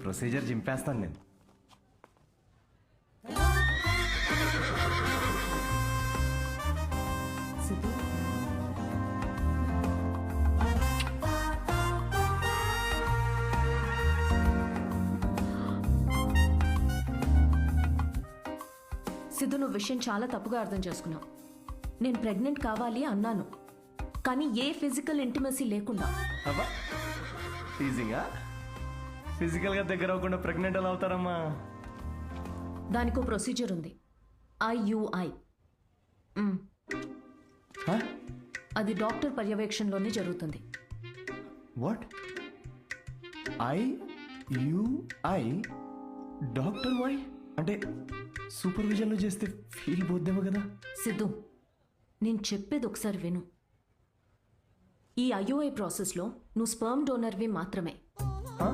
Procedure చింపేస్తాను నేను. సిద్ధు, సిద్ధు, నువ్వు విషయం చాలా తప్పుగా అర్థం చేసుకున్నావు. నేను ప్రెగ్నెంట్ కావాలి అన్నాను, కానీ ఏ ఫిజికల్ ఇంటిమసీ లేకుండా. అబ్బా టీజింగా? ఫిజికల్గా దగ్గర అవ్వకుండా ప్రెగ్నెంట్ ఎలా అవుతారమ్మా? దానికో ప్రొసీజర్ ఉంది, IUI. అది డాక్టర్ పర్యవేక్షణలోనే జరుగుతుంది. వాట్? IUI? డాక్టర్ వై అంటే సూపర్విజన్లో చేస్తే ఫీల్ పోద్దేమో కదా? సిద్ధు, నేను చెప్పేది ఒకసారి విను. ఈ IUI ప్రాసెస్లో నువ్వు స్పర్మ్ డోనర్వి మాత్రమే. Huh?